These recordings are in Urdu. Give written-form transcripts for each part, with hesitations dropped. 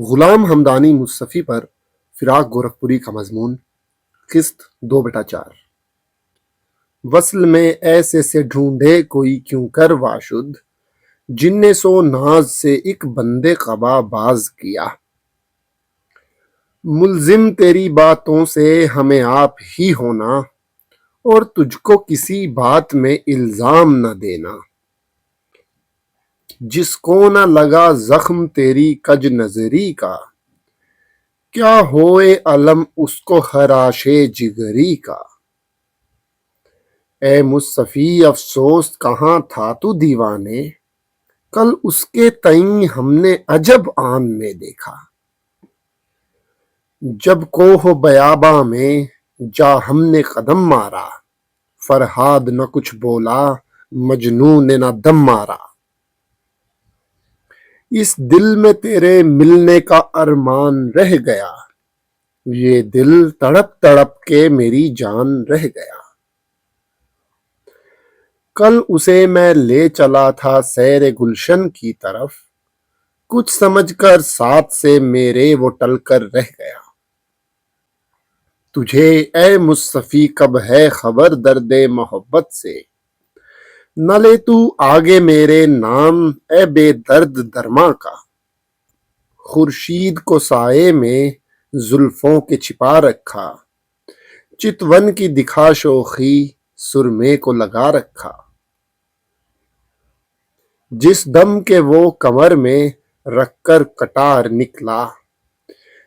غلام حمدانی مصطفی پر فراق گورکھپوری کا مضمون قسط 2/4 وصل میں ایسے سے ڈھونڈے کوئی کیوں کر واشد جن نے سو ناز سے ایک بندے قبا باز کیا ملزم تیری باتوں سے ہمیں آپ ہی ہونا اور تجھ کو کسی بات میں الزام نہ دینا جس کو نہ لگا زخم تیری کج نظری کا کیا ہوئے علم اس کو خراش جگری کا اے مصطفی افسوس کہاں تھا تو دیوانے کل اس کے تئیں ہم نے عجب آن میں دیکھا جب کوہ بیاباں میں جا ہم نے قدم مارا فرہاد نہ کچھ بولا مجنون نے نہ دم مارا اس دل میں تیرے ملنے کا ارمان رہ گیا یہ دل تڑپ تڑپ کے میری جان رہ گیا کل اسے میں لے چلا تھا سیر گلشن کی طرف کچھ سمجھ کر ساتھ سے میرے وہ ٹل کر رہ گیا تجھے اے مصطفی کب ہے خبر درد محبت سے نہ لے تو آگے میرے نام اے بے درد درما کا خورشید کو سائے میں زلفوں کے چھپا رکھا چتون کی دکھا شوخی سرمے کو لگا رکھا جس دم کے وہ کمر میں رکھ کر کٹار نکلا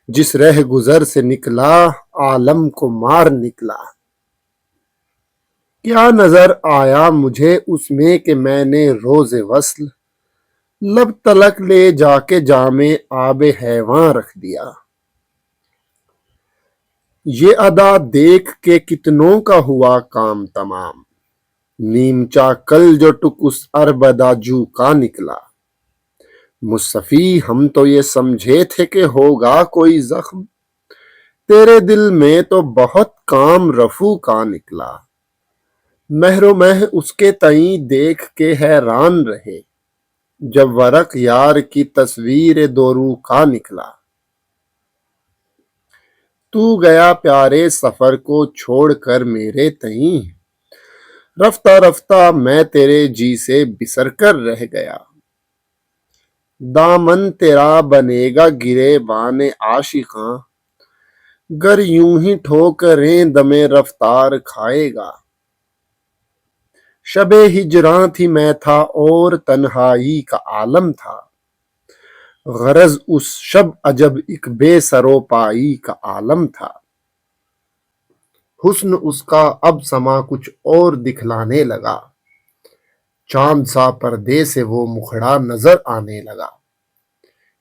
جس رہ گزر سے نکلا عالم کو مار نکلا کیا نظر آیا مجھے اس میں کہ میں نے روز وصل لب تلک لے جا کے جام آب حیواں رکھ دیا یہ ادا دیکھ کے کتنوں کا ہوا کام تمام نیم چا کل جو ٹک اس اربدا جو کا نکلا مصطفی ہم تو یہ سمجھے تھے کہ ہوگا کوئی زخم تیرے دل میں تو بہت کام رفو کا نکلا مہر و مہ اس کے تئیں دیکھ کے حیران رہے جب ورق یار کی تصویر دورو کا نکلا تو گیا پیارے سفر کو چھوڑ کر میرے تئیں رفتہ رفتہ میں تیرے جی سے بسر کر رہ گیا دامن تیرا بنے گا گرے بان عاشقاں گر یوں ہی ٹھوکریں دم رفتار کھائے گا شب ہجراں تھی میں تھا اور تنہائی کا عالم تھا غرض اس شب عجب ایک بے سرو پائی کا عالم تھا حسن اس کا اب سما کچھ اور دکھلانے لگا چاند سا پردے سے وہ مکھڑا نظر آنے لگا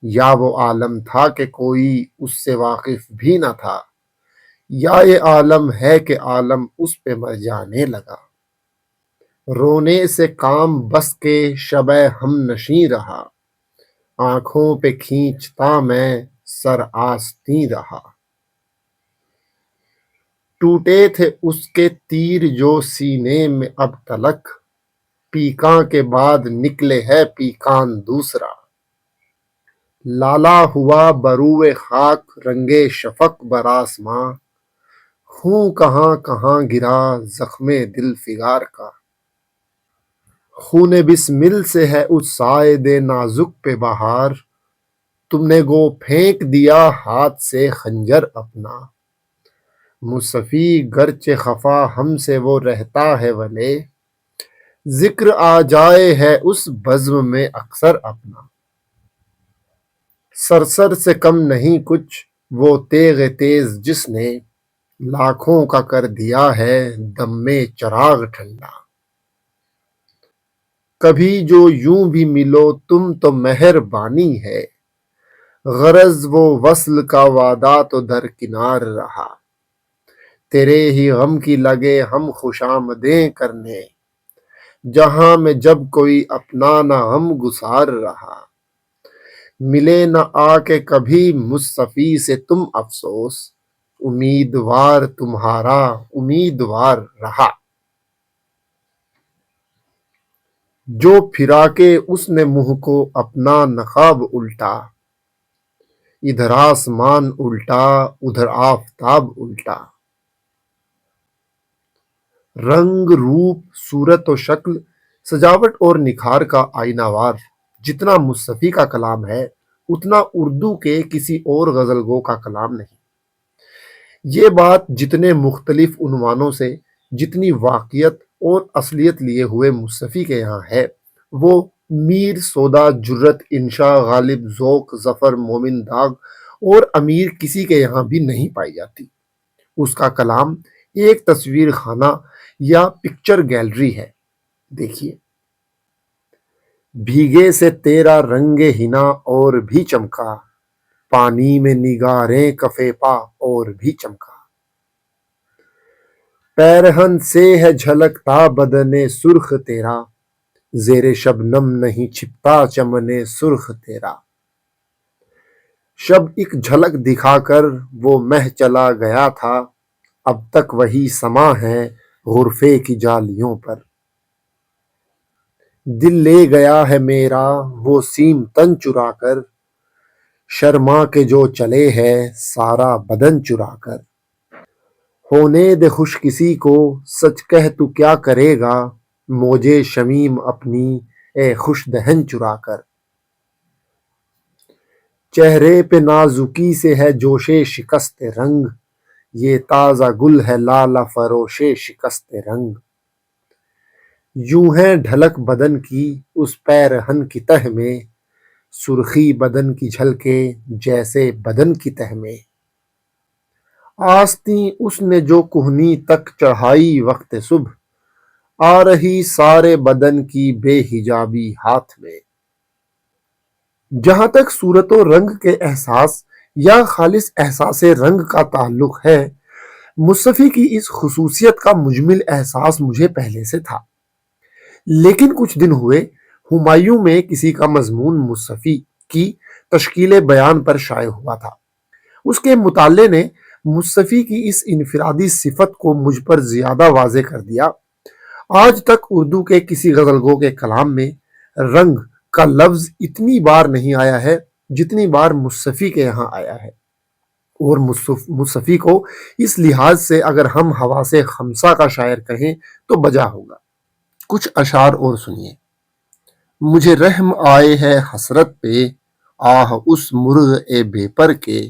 یا وہ عالم تھا کہ کوئی اس سے واقف بھی نہ تھا یا یہ عالم ہے کہ عالم اس پہ مر جانے لگا رونے سے کام بس کے شب ہم نشیں رہا آنکھوں پہ کھینچتا میں سر آستیں رہا ٹوٹے تھے اس کے تیر جو سینے میں اب تلک پیکاں کے بعد نکلے ہے پیکان دوسرا لالا ہوا بروئے خاک رنگے شفق برآسماں خوں کہاں کہاں گرا زخم دل فگار کا خون بسمل سے ہے اس سائد نازک پہ بہار تم نے گو پھینک دیا ہاتھ سے خنجر اپنا مصطفی گرچہ خفا ہم سے وہ رہتا ہے ولے ذکر آ جائے ہے اس بزم میں اکثر اپنا سرسر سے کم نہیں کچھ وہ تیغ تیز جس نے لاکھوں کا کر دیا ہے دم میں چراغ ٹھنڈا کبھی جو یوں بھی ملو تم تو مہربانی ہے غرض وہ وصل کا وعدہ تو درکنار رہا تیرے ہی غم کی لگے ہم خوش آمدیں کرنے جہاں میں جب کوئی اپنا نہ غم گسار رہا ملے نہ آ کے کبھی مصطفی سے تم افسوس امیدوار تمہارا امیدوار رہا جو پھرا کے اس نے منہ کو اپنا نقاب الٹا ادھر آسمان الٹا ادھر آفتاب الٹا، رنگ روپ صورت و شکل سجاوٹ اور نکھار کا آئینہ وار جتنا مصطفی کا کلام ہے اتنا اردو کے کسی اور غزل گو کا کلام نہیں۔ یہ بات جتنے مختلف عنوانوں سے جتنی واقعیت اور اصلیت لیے ہوئے مصطفی کے یہاں ہے، وہ میر سودا جرت انشا غالب ذوق ظفر مومن داغ اور امیر کسی کے یہاں بھی نہیں پائی جاتی۔ اس کا کلام ایک تصویر خانہ یا پکچر گیلری ہے۔ دیکھیے، بھیگے سے تیرا رنگ ہنا اور بھی چمکا، پانی میں نگاریں کفے پا اور بھی چمکا، پیرہن سے ہے جھلکتا بدن سرخ تیرا، زیر شبنم نہیں چھپتا چمن سرخ تیرا، شب ایک جھلک دکھا کر وہ مہ چلا گیا تھا، اب تک وہی سما ہے غرفے کی جالیوں پر، دل لے گیا ہے میرا وہ سیم تن چرا کر، شرما کے جو چلے ہے سارا بدن چرا کر، ہونے دے خوش کسی کو سچ کہہ تو کیا کرے گا، موجے شمیم اپنی اے خوش دہن چرا کر، چہرے پہ نازکی سے ہے جوش شکست رنگ، یہ تازہ گل ہے لالا فروش شکست رنگ، یوں ہے ڈھلک بدن کی اس پیرہن کی تہ میں، سرخی بدن کی جھلکے جیسے بدن کی تہ میں، آستیں اس نے جو کہنی تک چڑھائی وقت صبح، آ رہی سارے بدن کی بے حجابی ہاتھ میں۔ جہاں تک صورت و رنگ کے احساس یا خالص احساس رنگ کا تعلق ہے، مصطفی کی اس خصوصیت کا مجمل احساس مجھے پہلے سے تھا، لیکن کچھ دن ہوئے ہمایوں میں کسی کا مضمون مصطفی کی تشکیل بیان پر شائع ہوا تھا۔ اس کے مطالعے نے مصطفی کی اس انفرادی صفت کو مجھ پر زیادہ واضح کر دیا۔ آج تک اردو کے کسی غزل گو کے کلام میں رنگ کا لفظ اتنی بار نہیں آیا ہے جتنی بار مصطفی کے یہاں آیا ہے، اور مصطفی کو اس لحاظ سے اگر ہم حواس خمسہ کا شاعر کہیں تو بجا ہوگا۔ کچھ اشعار اور سنیے۔ مجھے رحم آئے ہے حسرت پہ، آہ اس مرغ اے بے پر کے،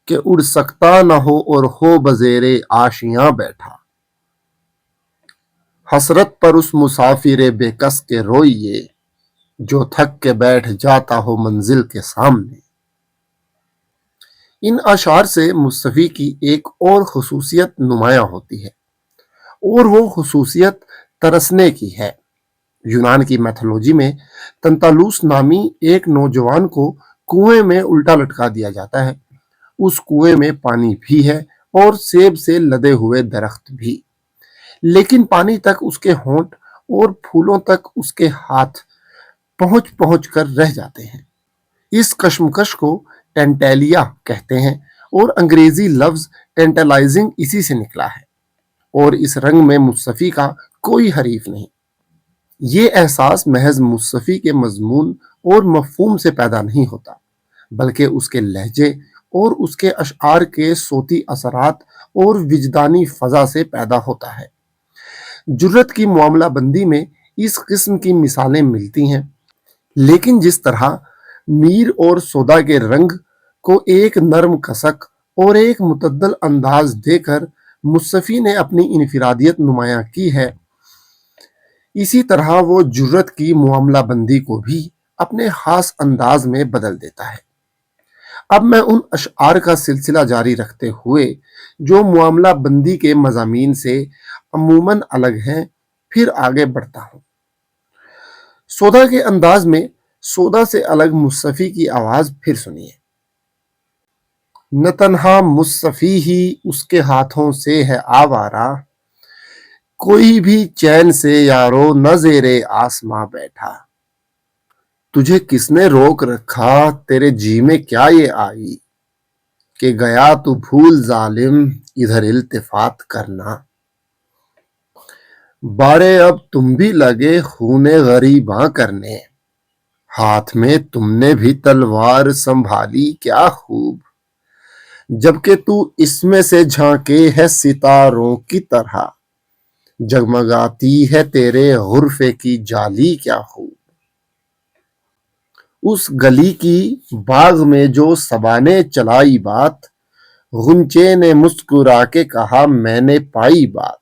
کہ اڑ سکتا نہ ہو اور ہو بزیر آشیاں بیٹھا، حسرت پر اس مسافر بے کس کے روئیے، جو تھک کے بیٹھ جاتا ہو منزل کے سامنے۔ ان اشعار سے مصطفی کی ایک اور خصوصیت نمایاں ہوتی ہے، اور وہ خصوصیت ترسنے کی ہے۔ یونان کی میتھولوجی میں تنتالوس نامی ایک نوجوان کو کنویں میں الٹا لٹکا دیا جاتا ہے۔ اس کنویں میں پانی بھی ہے اور سیب سے لدے ہوئے درخت بھی، لیکن پانی تک اس کے ہونٹ اور پھولوں تک اس کے ہاتھ پہنچ کر رہ جاتے ہیں۔ اس کشمکش کو ٹینٹیلیا کہتے ہیں، اور انگریزی لفظ ٹینٹلائزنگ اسی سے نکلا ہے، اور اس رنگ میں مصطفی کا کوئی حریف نہیں۔ یہ احساس محض مصطفی کے مضمون اور مفہوم سے پیدا نہیں ہوتا، بلکہ اس کے لہجے اور اس کے اشعار کے صوتی اثرات اور وجدانی فضا سے پیدا ہوتا ہے۔ جرت کی معاملہ بندی میں اس قسم کی مثالیں ملتی ہیں، لیکن جس طرح میر اور سودا کے رنگ کو ایک نرم کسک اور ایک متعدل انداز دے کر مصطفی نے اپنی انفرادیت نمایاں کی ہے، اسی طرح وہ جرت کی معاملہ بندی کو بھی اپنے خاص انداز میں بدل دیتا ہے۔ اب میں ان اشعار کا سلسلہ جاری رکھتے ہوئے جو معاملہ بندی کے مضامین سے عموماً الگ ہیں پھر آگے بڑھتا ہوں۔ سودا کے انداز میں سودا سے الگ مصطفی کی آواز پھر سنیے۔ نہ تنہا مصطفی ہی اس کے ہاتھوں سے ہے آوارہ، کوئی بھی چین سے یارو نہ زیر آسماں بیٹھا، تجھے کس نے روک رکھا تیرے جی میں کیا یہ آئی، کہ گیا تو بھول ظالم ادھر التفات کرنا، بارے اب تم بھی لگے خون غریباں کرنے، ہاتھ میں تم نے بھی تلوار سنبھالی کیا خوب، جبکہ تو اس میں سے جھانکے ہے ستاروں کی طرح، جگمگاتی ہے تیرے غرفے کی جالی کیا خوب۔ اس گلی کی باغ میں جو صبا نے چلائی بات، غنچے نے مسکرا کے کہا میں نے پائی بات۔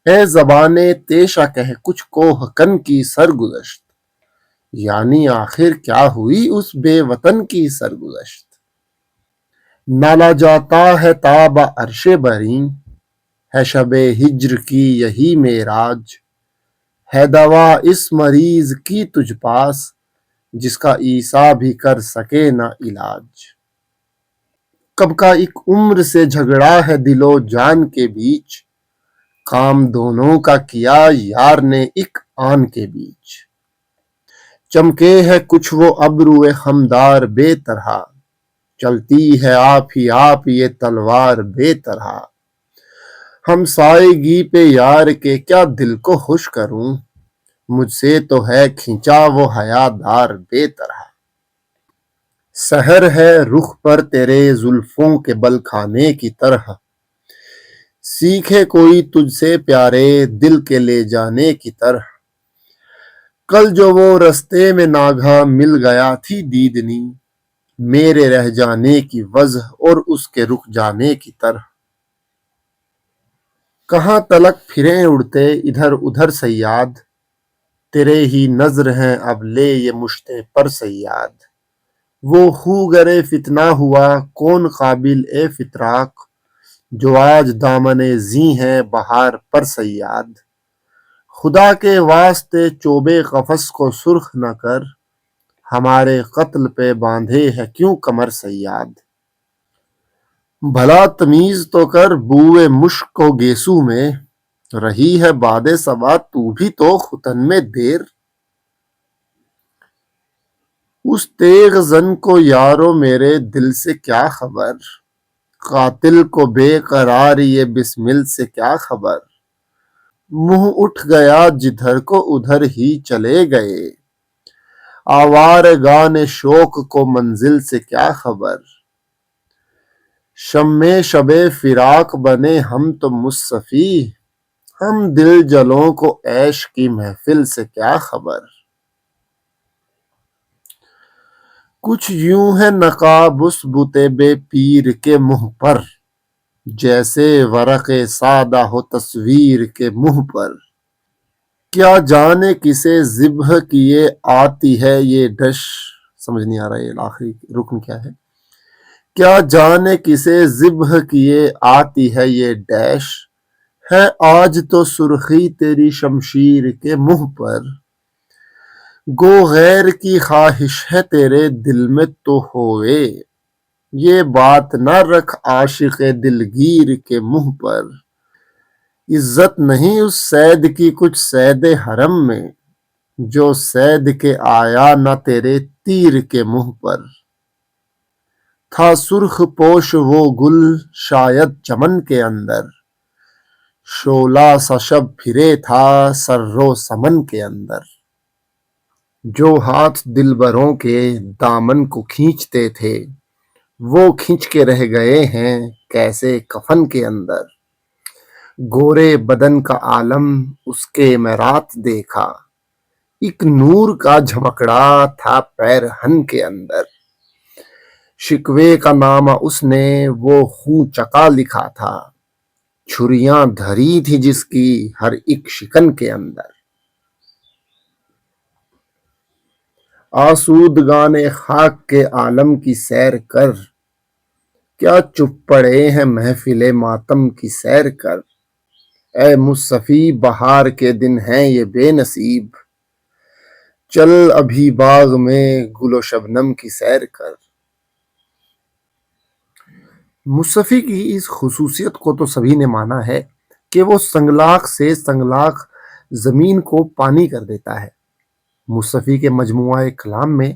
اے زبانِ تیشہ کہہ کچھ کوہ کن کی سرگزشت، یعنی آخر کیا ہوئی اس بے وطن کی سرگزشت۔ نالا جاتا ہے تاب عرش بریں، ہے شب ہجر کی یہی معراج، ہے دوا اس مریض کی تجھ پاس، جس کا عیسیٰ بھی کر سکے نہ علاج۔ کب کا ایک عمر سے جھگڑا ہے دل و جان کے بیچ، کام دونوں کا کیا یار نے ایک آن کے بیچ۔ چمکے ہے کچھ وہ ابرو خمدار بے طرح، چلتی ہے آپ ہی آپ یہ تلوار بے طرح۔ ہم سائیگی پہ یار کے کیا دل کو خوش کروں، مجھ سے تو ہے کھینچا وہ حیا دار بے طرح۔ سحر ہے رخ پر تیرے زلفوں کے بل کھانے کی طرح، سیکھے کوئی تجھ سے پیارے دل کے لے جانے کی طرح۔ کل جو وہ رستے میں ناگہاں مل گیا تھی دیدنی، میرے رہ جانے کی وجہ اور اس کے رک جانے کی طرح۔ کہاں تلک پھریں اڑتے ادھر ادھر صیاد، تیرے ہی نظر ہیں اب لے یہ مشتے پر صیاد۔ وہ خوگرے فتنہ ہوا کون قابل اے فتراق، جو آج دامن زی ہیں بہار پر صیاد۔ خدا کے واسطے چوبے قفس کو سرخ نہ کر، ہمارے قتل پہ باندھے ہے کیوں کمر صیاد۔ بھلا تمیز تو کر بوئے مشک و گیسو میں، رہی ہے باد صبا تو بھی تو ختن میں دیر۔ اس تیغ زن کو یارو میرے دل سے کیا خبر، قاتل کو بے قراری یہ بسمل سے کیا خبر۔ منہ اٹھ گیا جدھر کو ادھر ہی چلے گئے، آوارگان شوق کو منزل سے کیا خبر۔ شمع شب فراق بنے ہم تو مصطفی، ہم دل جلوں کو عیش کی محفل سے کیا خبر۔ کچھ یوں ہے نقاب اس بت بے پیر کے منہ پر، جیسے ورق سادہ ہو تصویر کے منہ پر۔ کیا جانے کسے ذبح کیے آتی ہے یہ ڈش، سمجھ نہیں آ رہا یہ آخری رکن کیا ہے۔ کیا جانے کسے ذبح کیے آتی ہے یہ ڈیش، ہے آج تو سرخی تیری شمشیر کے منہ پر۔ گو غیر کی خواہش ہے تیرے دل میں تو ہوئے، یہ بات نہ رکھ عاشق دلگیر کے منہ پر۔ عزت نہیں اس صید کی کچھ صید حرم میں، جو صید کے آیا نہ تیرے تیر کے منہ پر۔ تھا سرخ پوش وہ گل شاید چمن کے اندر، شعلہ سا شب پھرے تھا سرو سمن کے اندر۔ جو ہاتھ دلبروں کے دامن کو کھینچتے تھے، وہ کھنچ کے رہ گئے ہیں کیسے کفن کے اندر۔ گورے بدن کا عالم اس کے میں رات دیکھا، ایک نور کا جھمکڑا تھا پیرہن کے اندر۔ شکوے کا نامہ اس نے وہ خوں چکا لکھا تھا، چھریاں دھری تھی جس کی ہر ایک شکن کے اندر۔ آسودگان خاک کے عالم کی سیر کر، کیا چپ پڑے ہیں محفل ماتم کی سیر کر۔ اے مصطفی بہار کے دن ہیں یہ بے نصیب، چل ابھی باغ میں گل و شبنم کی سیر کر۔ مصطفی کی اس خصوصیت کو تو سبھی نے مانا ہے کہ وہ سنگلاخ سے سنگلاخ زمین کو پانی کر دیتا ہے۔ مصطفی کے مجموعہ کلام میں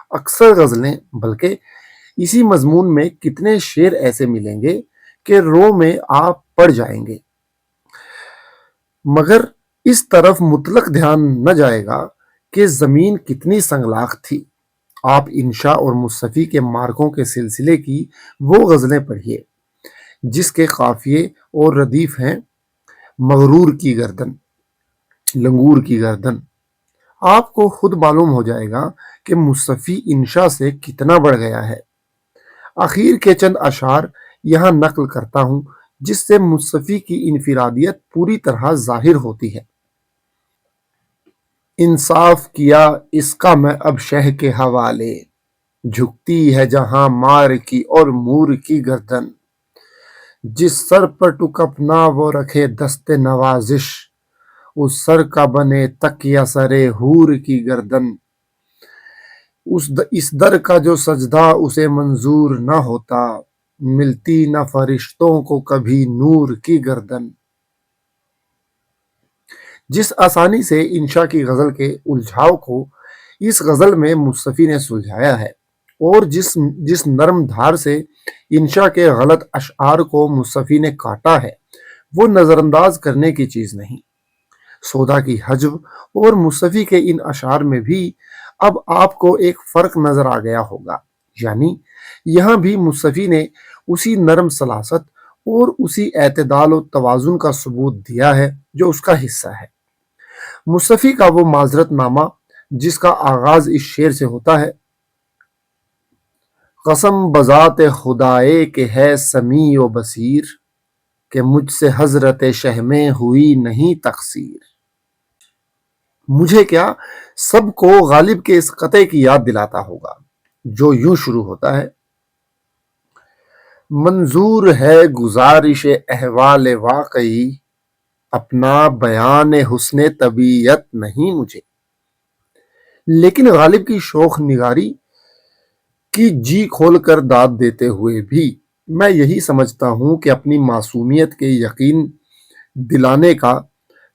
اکثر غزلیں، بلکہ اسی مضمون میں کتنے شعر ایسے ملیں گے کہ رو میں آپ پڑ جائیں گے، مگر اس طرف مطلق دھیان نہ جائے گا کہ زمین کتنی سنگلاخ تھی۔ آپ انشا اور مصطفی کے مارکوں کے سلسلے کی وہ غزلیں پڑھیے جس کے قافیے اور ردیف ہیں مغرور کی گردن، لنگور کی گردن۔ آپ کو خود معلوم ہو جائے گا کہ مصطفی انشا سے کتنا بڑھ گیا ہے۔ اخیر کے چند اشعار یہاں نقل کرتا ہوں جس سے مصطفی کی انفرادیت پوری طرح ظاہر ہوتی ہے۔ انصاف کیا اس کا میں اب شہ کے حوالے، جھکتی ہے جہاں مار کی اور مور کی گردن۔ جس سر پر ٹک اپنا وہ رکھے دست نوازش، اس سر کا بنے تکیہ سرے حور کی گردن۔ اس در کا جو سجدہ اسے منظور نہ ہوتا، ملتی نہ فرشتوں کو کبھی نور کی گردن۔ جس آسانی سے انشا کی غزل کے الجھاؤ کو اس غزل میں مصطفی نے سلجھایا ہے، اور جس نرم دھار سے انشا کے غلط اشعار کو مصطفی نے کاٹا ہے، وہ نظر انداز کرنے کی چیز نہیں۔ سودا کی حجب اور مصطفی کے ان اشعار میں بھی اب آپ کو ایک فرق نظر آ گیا ہوگا، یعنی یہاں بھی مصطفی نے اسی نرم سلاست اور اسی اعتدال و توازن کا ثبوت دیا ہے جو اس کا حصہ ہے۔ مصطفی کا وہ معذرت نامہ جس کا آغاز اس شعر سے ہوتا ہے: قسم بذات خدائے کہ ہے سمیع و بصیر، کہ مجھ سے حضرت شہ میں ہوئی نہیں تقصیر۔ مجھے کیا، سب کو غالب کے اس قطعے کی یاد دلاتا ہوگا جو یوں شروع ہوتا ہے: منظور ہے گزارش احوال واقعی، اپنا بیان حسن طبیعت نہیں مجھے۔ لیکن غالب کی شوخ نگاری کی جی کھول کر داد دیتے ہوئے بھی میں یہی سمجھتا ہوں کہ اپنی معصومیت کے یقین دلانے کا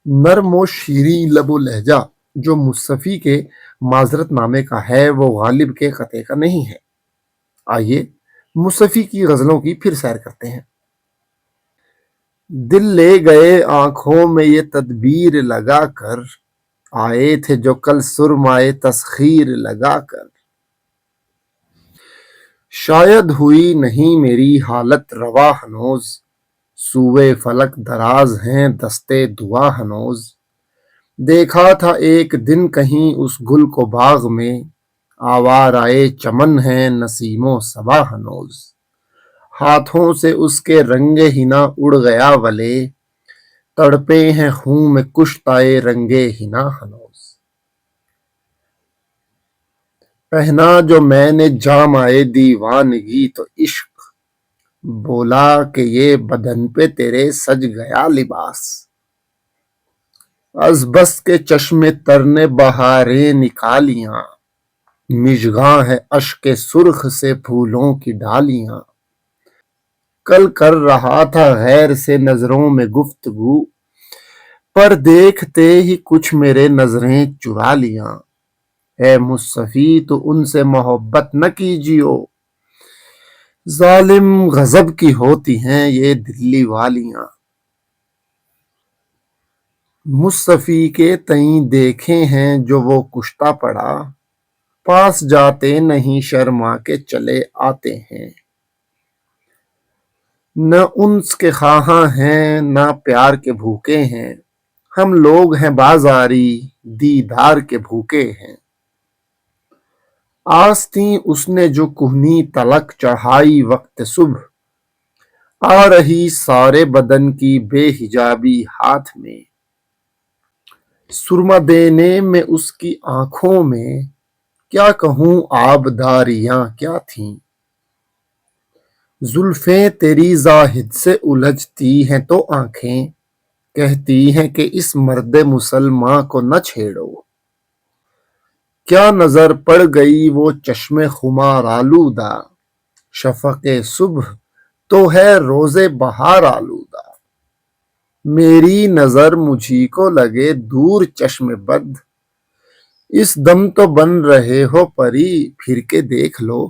نرم و شیریں لب و لہجہ جو مصطفی کے معذرت نامے کا ہے وہ غالب کے قطعے کا نہیں ہے۔ آئیے مصطفی کی غزلوں کی پھر سیر کرتے ہیں۔ دل لے گئے آنکھوں میں یہ تدبیر لگا کر، آئے تھے جو کل سرمائے تسخیر لگا کر۔ شاید ہوئی نہیں میری حالت روا ہنوز، سوئے فلک دراز ہیں دستے دعا ہنوز۔ دیکھا تھا ایک دن کہیں اس گل کو باغ میں، آوارائے چمن ہیں نسیم و صبا ہنوز۔ ہاتھوں سے اس کے رنگ ہنا اڑ گیا ولے، تڑپے ہیں خون میں کشتائے رنگ ہنا ہنوز۔ پہنا جو میں نے جامائے دیوانگی تو عشق، بولا کہ یہ بدن پہ تیرے سج گیا لباس۔ از بس کے چشم تر نے بہاریں نکالیاں، مژگاں ہے اشک سرخ سے پھولوں کی ڈالیاں۔ کل کر رہا تھا غیر سے نظروں میں گفتگو، پر دیکھتے ہی کچھ میرے نظریں چرا لیاں۔ اے مصطفی تو ان سے محبت نہ کیجیو، ظالم غضب کی ہوتی ہیں یہ دلی والیاں۔ مصطفی کے تئیں دیکھے ہیں جو وہ کشتہ پڑا، پاس جاتے نہیں شرما کے چلے آتے ہیں۔ نہ انس کے خواہاں ہیں نہ پیار کے بھوکے ہیں، ہم لوگ ہیں بازاری دیدار کے بھوکے ہیں۔ آستیں اس نے جو کہنی تلک چڑھائی وقت صبح، آ رہی سارے بدن کی بے حجابی ہاتھ میں۔ سرما دینے میں اس کی آنکھوں میں کیا کہوں آبداریاں کیا تھیں۔ زلفیں تیری زاہد سے الجھتی ہیں تو آنکھیں کہتی ہیں کہ اس مرد مسلماں کو نہ چھیڑو۔ کیا نظر پڑ گئی وہ چشم خمار آلودہ، شفق صبح تو ہے روز بہار آلودہ۔ میری نظر مجھی کو لگے دور چشم بد، اس دم تو بن رہے ہو پری پھر کے دیکھ لو۔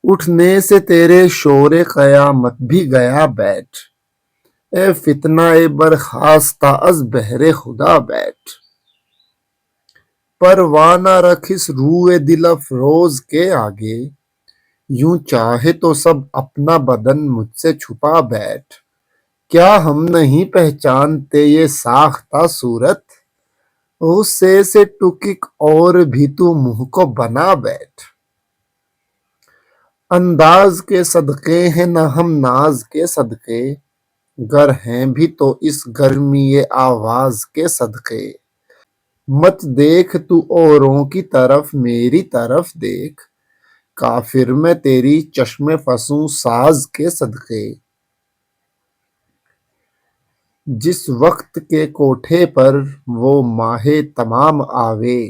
اٹھنے سے تیرے شور قیامت بھی گیا بیٹھ، اے فتنہ برخاستہ از بہر خدا بیٹھ۔ پروانہ رکھ اس روئے دل افروز کے آگے، یوں چاہے تو سب اپنا بدن مجھ سے چھپا بیٹھ، کیا ہم نہیں پہچانتے یہ ساختہ صورت، غصے سے ٹکک اور بھی تو منہ کو بنا بیٹھ، انداز کے صدقے ہیں نہ ہم ناز کے صدقے، گر ہیں بھی تو اس گرمی آواز کے صدقے، مت دیکھ تو اوروں کی طرف میری طرف دیکھ، کافر میں تیری چشم فسوں ساز کے صدقے، جس وقت کے کوٹھے پر وہ ماہ تمام آوے،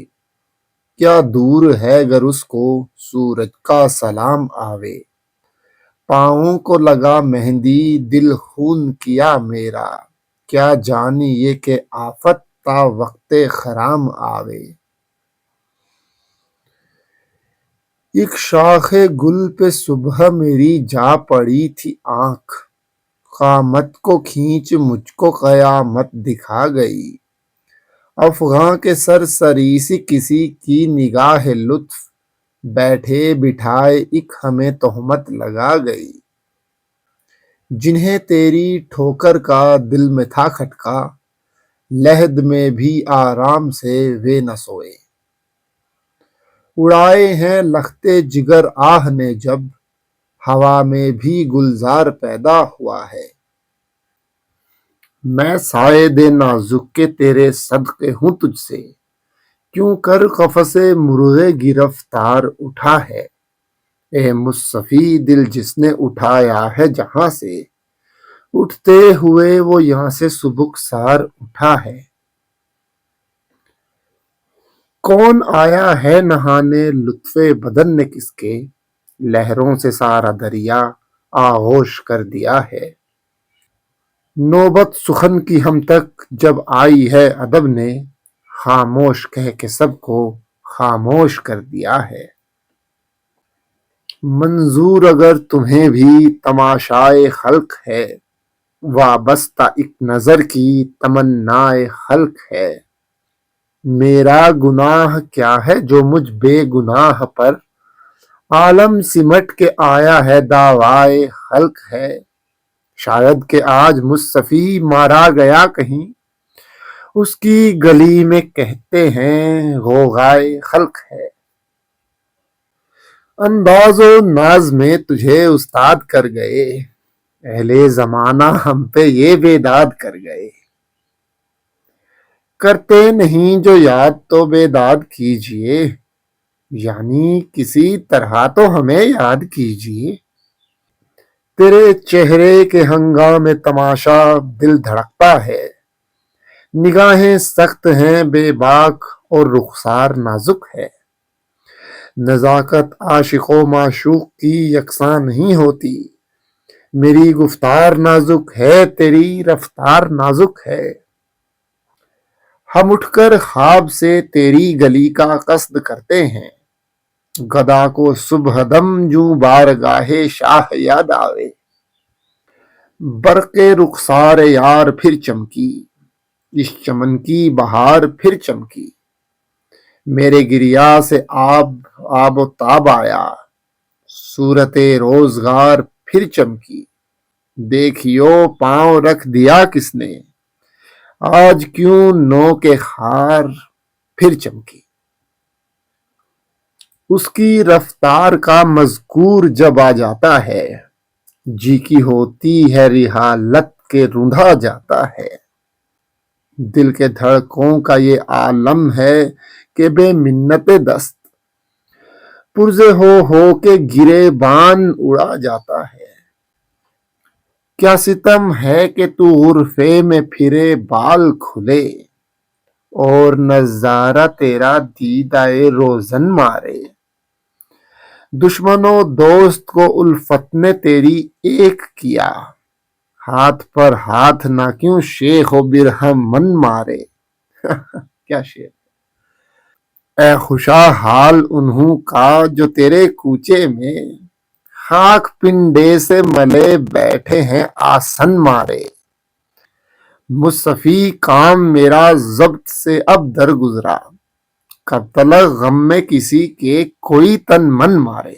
کیا دور ہے گر اس کو سورج کا سلام آوے، پاؤں کو لگا مہندی دل خون کیا میرا، کیا جانی یہ کہ آفت تا وقت خرام آوے، ایک شاخ گل پہ صبح میری جا پڑی تھی آنکھ، قامت کو کھینچ مجھ کو قیامت دکھا گئی، افغاں کے سرسری کسی کی نگاہ لطف، بیٹھے بٹھائے ایک ہمیں تہمت لگا گئی، جنہیں تیری ٹھوکر کا دل میں تھا کھٹکا، لحد میں بھی آرام سے وہ نہ سوئے، اڑائے ہیں لختے جگر آہ نے جب، ہوا میں بھی گلزار پیدا ہوا ہے، میں سائے نازک کے تیرے صدقے ہوں تجھ سے، کیوں کر قفس مرغ گرفتار اٹھا ہے، اے مصطفی دل جس نے اٹھایا ہے جہاں سے، اٹھتے ہوئے وہ یہاں سے سبک سار اٹھا ہے، کون آیا ہے نہانے لطف بدن نے کس کے، لہروں سے سارا دریا آغوش کر دیا ہے، نوبت سخن کی ہم تک جب آئی ہے ادب نے، خاموش کہہ کے سب کو خاموش کر دیا ہے، منظور اگر تمہیں بھی تماشائے خلق ہے، وابستہ ایک نظر کی تمنائے خلق ہے، میرا گناہ کیا ہے جو مجھ بے گناہ پر، عالم سمٹ کے آیا ہے دعوائے خلق ہے، شاید کہ آج مصطفی مارا گیا کہیں، اس کی گلی میں کہتے ہیں غوغائے خلق ہے، انداز و ناز میں تجھے استاد کر گئے، اہل زمانہ ہم پہ یہ بیداد کر گئے، کرتے نہیں جو یاد تو بیداد کیجئے، یعنی کسی طرح تو ہمیں یاد کیجئے، تیرے چہرے کے ہنگام تماشا دل دھڑکتا ہے، نگاہیں سخت ہیں بے باک اور رخسار نازک ہے، نزاکت عاشق و معشوق کی یکساں نہیں ہوتی، میری گفتار نازک ہے تیری رفتار نازک ہے، ہم اٹھ کر خواب سے تیری گلی کا قصد کرتے ہیں، گدا کو صبح دم جوں بارگاہ شاہ یاد آوے، برق رخسار یار پھر چمکی، اس چمن کی بہار پھر چمکی، میرے گریا سے آب و تاب آیا، صورت روزگار پھر چمکی، دیکھیو پاؤں رکھ دیا کس نے، آج کیوں نو کے خار پھر چمکی، اس کی رفتار کا مذکور جب آ جاتا ہے، جی کی ہوتی ہے رحالت کے روندا جاتا ہے، دل کے دھڑکوں کا یہ عالم ہے کہ بے منت دست، پرزے ہو کے گرے بان اڑا جاتا ہے، کیا ستم ہے کہ تو غرفے میں پھرے بال کھلے، اور نظارہ تیرا دیدہ روزن مارے، دشمن و دوست کو الفت نے تیری ایک کیا، ہاتھ پر ہاتھ نہ کیوں شیخ و برہم من مارے، کیا شعر، اے خوشا حال انہوں کا جو تیرے کوچے میں، خاک پنڈے سے ملے بیٹھے ہیں آسن مارے، مصطفی کام میرا ضبط سے اب در گزرا، قتل غم میں کسی کے کوئی تن من مارے